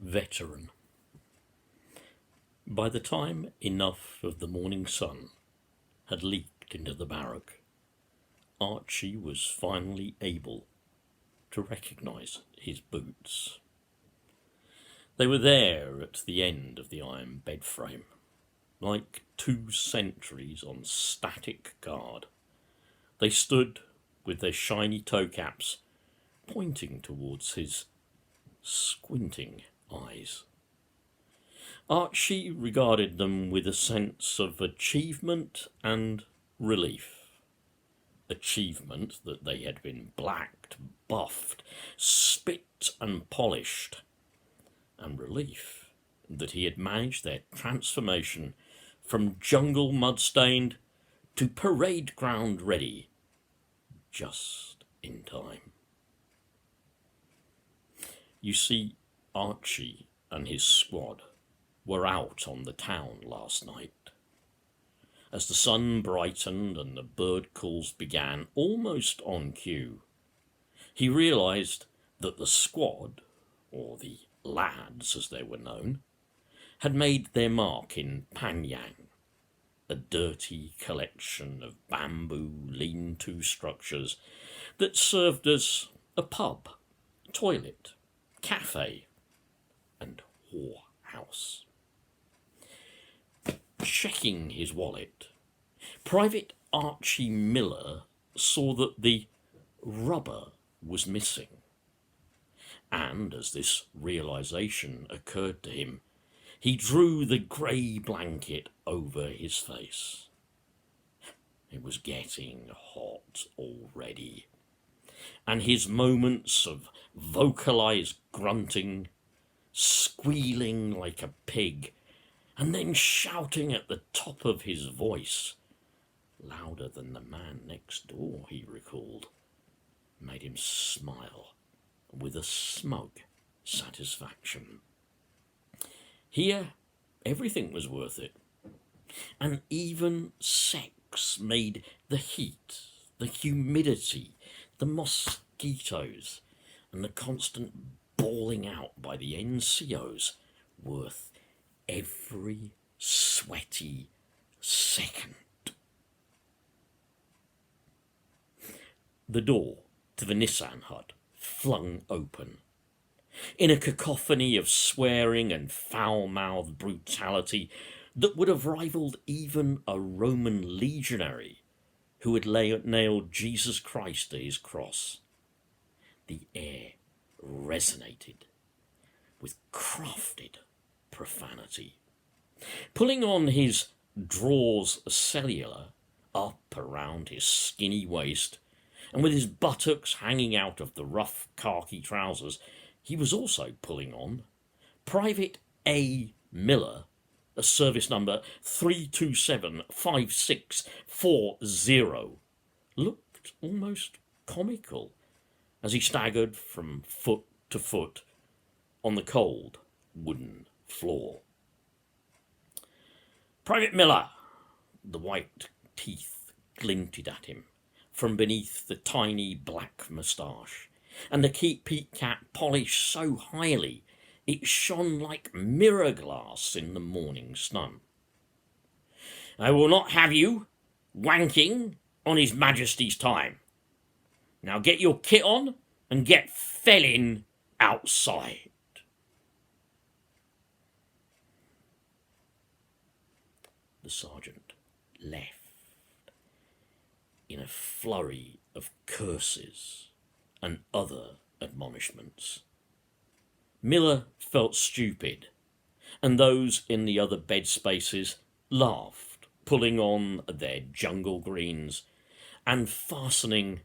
Veteran. By the time enough of the morning sun had leaked into the barrack, Archie was finally able to recognise his boots. They were there at the end of the iron bed frame, like two sentries on static guard. They stood with their shiny toe caps pointing towards his squinting eyes. Archie regarded them with a sense of achievement and relief. Achievement that they had been blacked, buffed, spit and polished, and relief that he had managed their transformation from jungle mud-stained to parade ground ready just in time. You see, Archie and his squad were out on the town last night. As the sun brightened and the bird calls began almost on cue, he realised that the squad, or the lads as they were known, had made their mark in Panyang, a dirty collection of bamboo lean-to structures that served as a pub, toilet, cafe and whorehouse. Checking his wallet, Private Archie Miller saw that the rubber was missing. And as this realisation occurred to him, he drew the grey blanket over his face. It was getting hot already, and his moments of vocalised grunting, squealing like a pig, and then shouting at the top of his voice, louder than the man next door, he recalled, made him smile with a smug satisfaction. Here, everything was worth it, and even sex made the heat, the humidity, the mosquitoes, and the constant bawling out by the NCOs worth every sweaty second. The door to the Nissan hut flung open. In a cacophony of swearing and foul-mouthed brutality that would have rivalled even a Roman legionary who had nailed Jesus Christ to his cross, the air resonated with crafted profanity. Pulling on his drawers cellular up around his skinny waist, and with his buttocks hanging out of the rough khaki trousers, he was also pulling on Private A. Miller, a service number 3275640, looked almost comical as he staggered from foot to foot on the cold wooden floor. Private Miller, the white teeth glinted at him from beneath the tiny black moustache, and the peak cap polished so highly it shone like mirror glass in the morning sun. I will not have you wanking on His Majesty's time. Now get your kit on and get felling outside. The sergeant left in a flurry of curses and other admonishments. Miller felt stupid, and those in the other bed spaces laughed, pulling on their jungle greens and fastening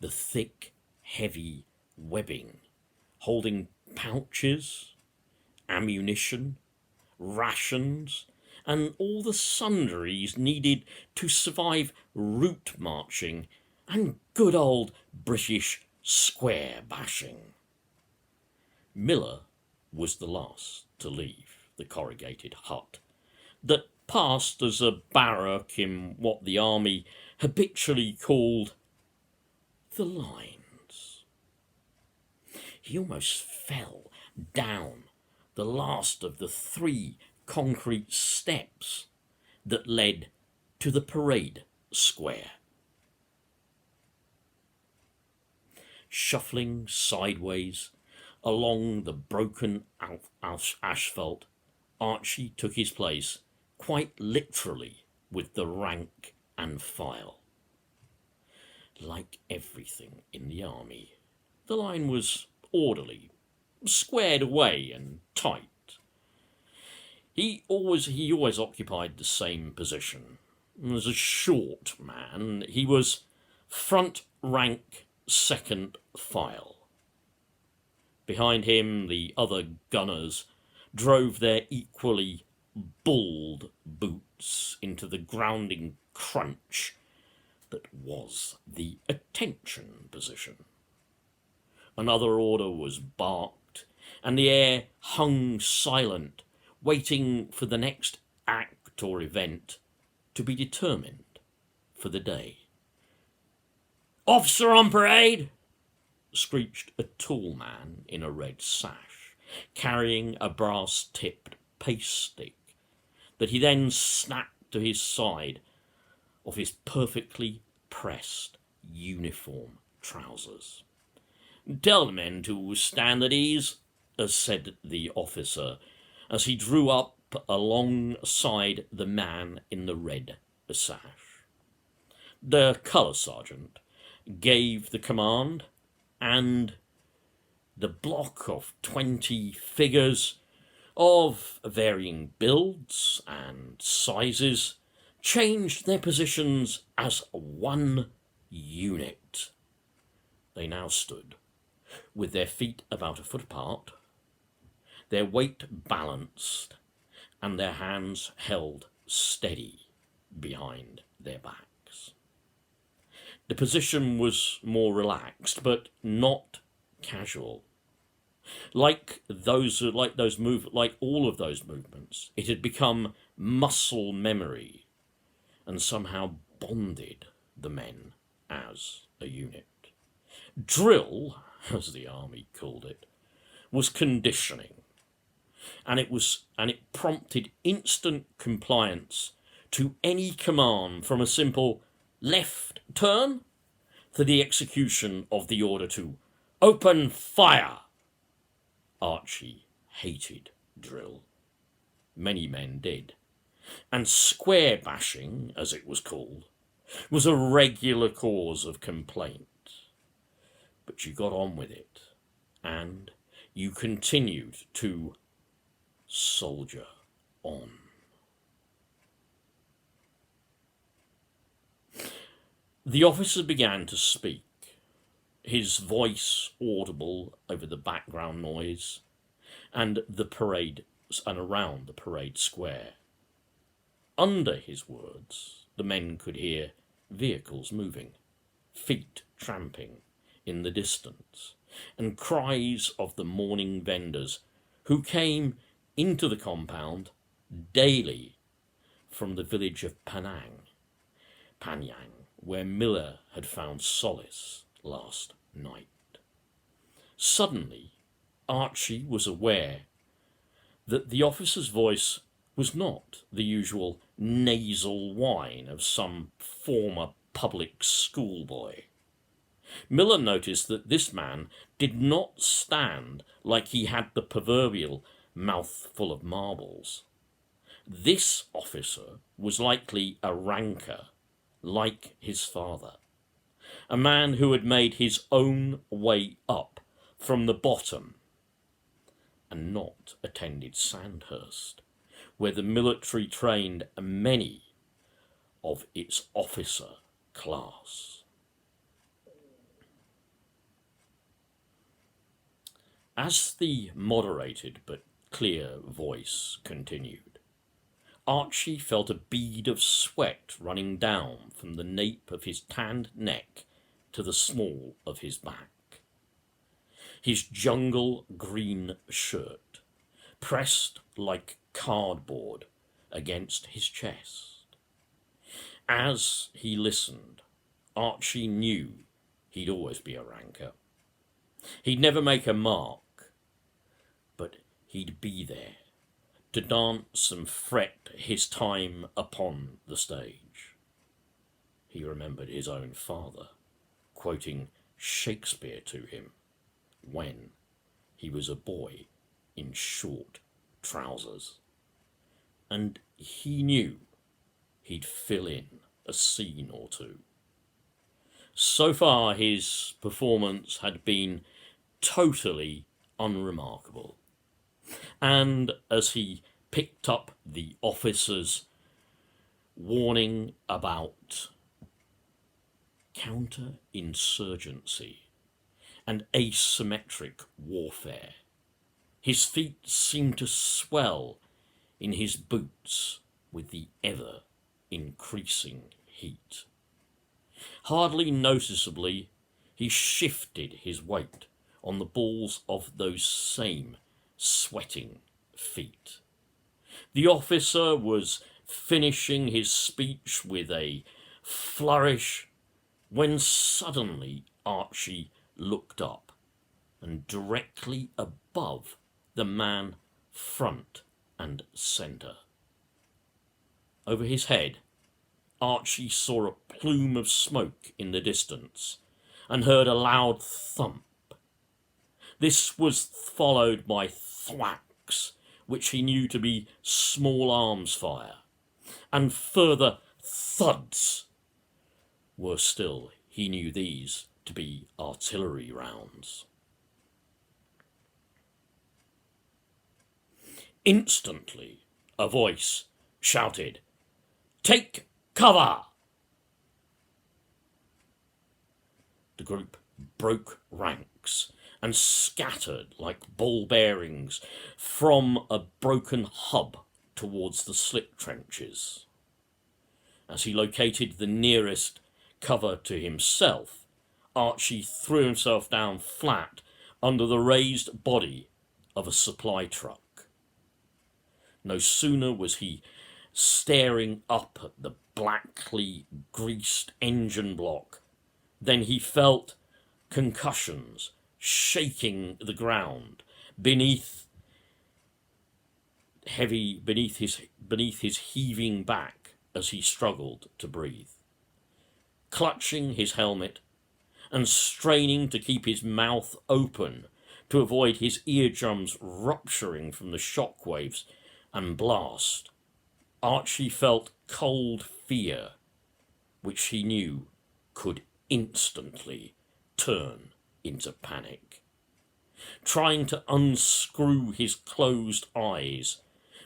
the thick, heavy webbing, holding pouches, ammunition, rations, and all the sundries needed to survive route marching and good old British square bashing. Miller was the last to leave the corrugated hut that passed as a barrack in what the army habitually called the lines. He almost fell down the last of the 3 concrete steps that led to the parade square. Shuffling sideways along the broken asphalt, Archie took his place, quite literally, with the rank and file. Like everything in the army, the line was orderly, squared away and tight. He always occupied the same position. As a short man, he was front rank, second file. Behind him, the other gunners drove their equally bald boots into the grounding crunch that was the attention position. Another order was barked, and the air hung silent, waiting for the next act or event to be determined for the day. "Officer on parade!" screeched a tall man in a red sash, carrying a brass-tipped pace stick that he then snapped to his side of his perfectly pressed uniform trousers. "Tell the men to stand at ease," said the officer, as he drew up alongside the man in the red sash. The colour sergeant gave the command, and the block of 20 figures of varying builds and sizes changed their positions as one unit. They now stood with their feet about a foot apart, their weight balanced, and their hands held steady behind their backs. The position was more relaxed, but not casual. Like all of those movements, it had become muscle memory and somehow bonded the men as a unit. Drill, as the army called it, was conditioning, and it prompted instant compliance to any command, from a simple left turn to the execution of the order to open fire. Archie hated drill. Many men did. And square bashing, as it was called, was a regular cause of complaint. But you got on with it, and you continued to soldier on. The officer began to speak, his voice audible over the background noise and around the parade square. Under his words, the men could hear vehicles moving, feet tramping in the distance, and cries of the morning vendors who came into the compound daily from the village of Panyang, where Miller had found solace last night. Suddenly, Archie was aware that the officer's voice was not the usual nasal whine of some former public schoolboy. Miller noticed that this man did not stand like he had the proverbial mouthful of marbles. This officer was likely a ranker, like his father, a man who had made his own way up from the bottom and not attended Sandhurst, where the military trained many of its officer class. As the moderated but clear voice continued, Archie felt a bead of sweat running down from the nape of his tanned neck to the small of his back. His jungle green shirt pressed like cardboard against his chest. As he listened, Archie knew he'd always be a ranker. He'd never make a mark, but he'd be there to dance and fret his time upon the stage. He remembered his own father quoting Shakespeare to him when he was a boy in short trousers. And he knew he'd fill in a scene or two. So far, his performance had been totally unremarkable. And as he picked up the officer's warning about counterinsurgency and asymmetric warfare, his feet seemed to swell in his boots with the ever-increasing heat. Hardly noticeably, he shifted his weight on the balls of those same sweating feet. The officer was finishing his speech with a flourish when suddenly Archie looked up, and directly above the man front and centre, over his head, Archie saw a plume of smoke in the distance and heard a loud thump. This was followed by thwacks, which he knew to be small arms fire, and further thuds. Worse still, he knew these to be artillery rounds. Instantly, a voice shouted, "Take cover!" The group broke ranks and scattered like ball bearings from a broken hub towards the slip trenches. As he located the nearest cover to himself, Archie threw himself down flat under the raised body of a supply truck. No sooner was he staring up at the blackly greased engine block than he felt concussions shaking the ground beneath his heaving back as he struggled to breathe. Clutching his helmet and straining to keep his mouth open to avoid his eardrums rupturing from the shockwaves and blast, Archie felt cold fear, which he knew could instantly turn into panic. Trying to unscrew his closed eyes,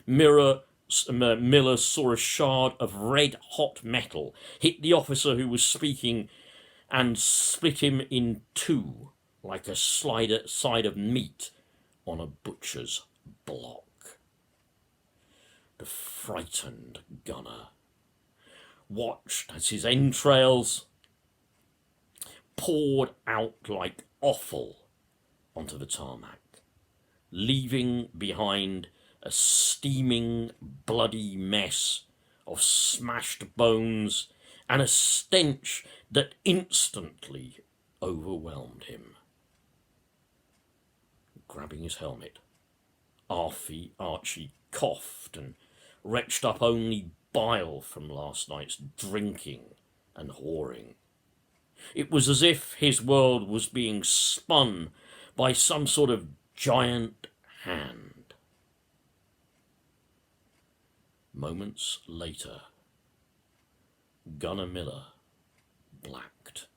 Miller saw a shard of red-hot metal hit the officer who was speaking and split him in two like a side of meat on a butcher's block. The frightened gunner watched as his entrails poured out like offal onto the tarmac, leaving behind a steaming, bloody mess of smashed bones and a stench that instantly overwhelmed him. Grabbing his helmet, Archie coughed and retched up only bile from last night's drinking and whoring. It was as if his world was being spun by some sort of giant hand. Moments later, Gunner Miller blacked